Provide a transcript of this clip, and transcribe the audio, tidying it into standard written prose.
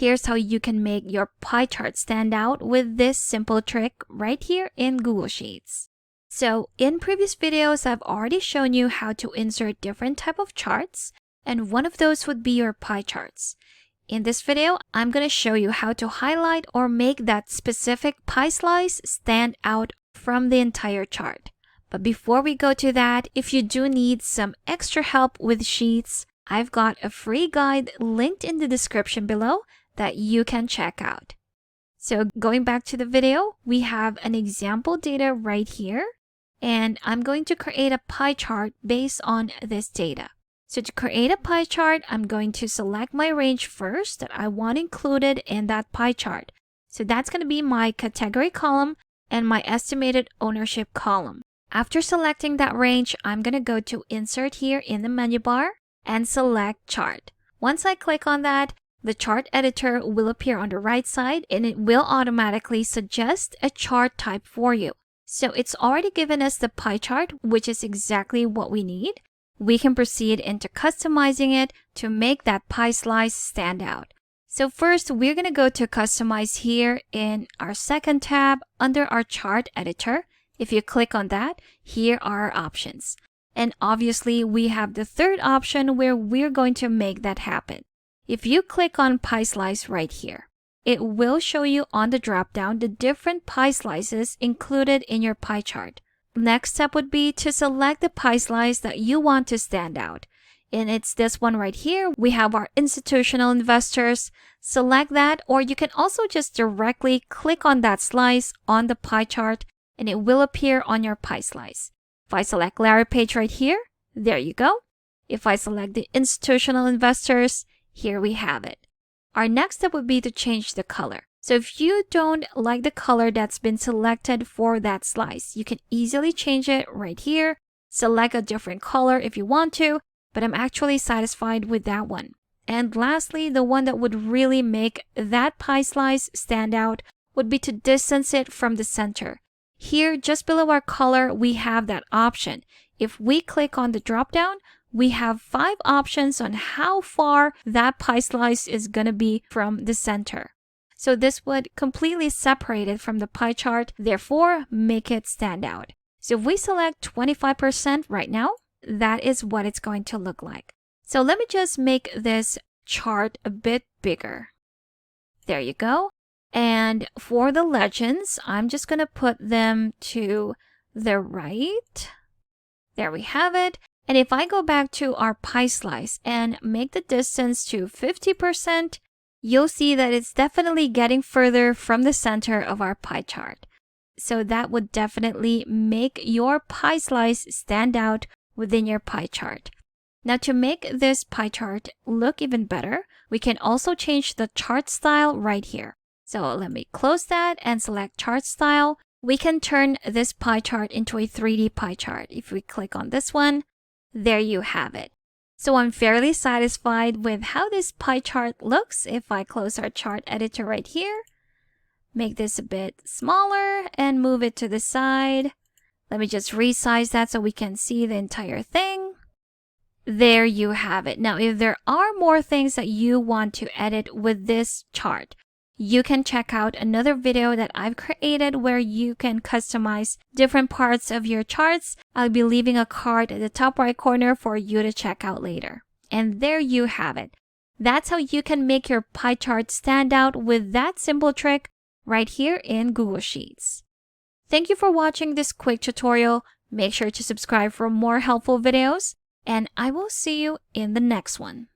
here's how you can make your pie chart stand out with this simple trick right here in Google Sheets. So in previous videos, I've already shown you how to insert different type of charts, and one of those would be your pie charts. In this video, I'm going to show you how to highlight or make that specific pie slice stand out from the entire chart. But before we go to that, if you do need some extra help with sheets, I've got a free guide linked in the description below that you can check out. So going back to the video, we have an example data right here, and I'm going to create a pie chart based on this data. So to create a pie chart, I'm going to select my range first that I want included in that pie chart. So that's going to be my category column and my estimated ownership column. After selecting that range, I'm going to go to Insert here in the menu bar and select Chart. Once I click on that, the chart editor will appear on the right side and it will automatically suggest a chart type for you. So it's already given us the pie chart, which is exactly what we need. We can proceed into customizing it to make that pie slice stand out. So first, we're going to go to Customize here in our second tab under our chart editor. If you click on that, here are our options. And obviously, we have the third option where we're going to make that happen. If you click on Pie Slice right here, it will show you on the drop-down the different pie slices included in your pie chart. Next step would be to select the pie slice that you want to stand out. And it's this one right here. We have our institutional investors. Select that, or you can also just directly click on that slice on the pie chart and it will appear on your pie slice. If I select Larry Page right here, there you go. If I select the institutional investors, here we have it. Our next step would be to change the color. So if you don't like the color that's been selected for that slice, you can easily change it right here. Select a different color if you want to, but I'm actually satisfied with that one. And lastly, the one that would really make that pie slice stand out would be to distance it from the center. Here, just below our color, we have that option. If we click on the drop-down, we have 5 options on how far that pie slice is going to be from the center. So this would completely separate it from the pie chart, therefore make it stand out. So if we select 25% right now, that is what it's going to look like. So let me just make this chart a bit bigger. There you go. And for the legends, I'm just going to put them to the right. There we have it. And if I go back to our pie slice and make the distance to 50%, you'll see that it's definitely getting further from the center of our pie chart. So that would definitely make your pie slice stand out within your pie chart. Now to make this pie chart look even better, we can also change the chart style right here. So let me close that and select chart style. We can turn this pie chart into a 3D pie chart. If we click on this one, there you have it. So I'm fairly satisfied with how this pie chart looks. If I close our chart editor right here, make this a bit smaller and move it to the side. Let me just resize that so we can see the entire thing. There you have it. Now, if there are more things that you want to edit with this chart, you can check out another video that I've created where you can customize different parts of your charts. I'll be leaving a card at the top right corner for you to check out later. And there you have it. That's how you can make your pie chart stand out with that simple trick right here in Google Sheets. Thank you for watching this quick tutorial. Make sure to subscribe for more helpful videos, and I will see you in the next one.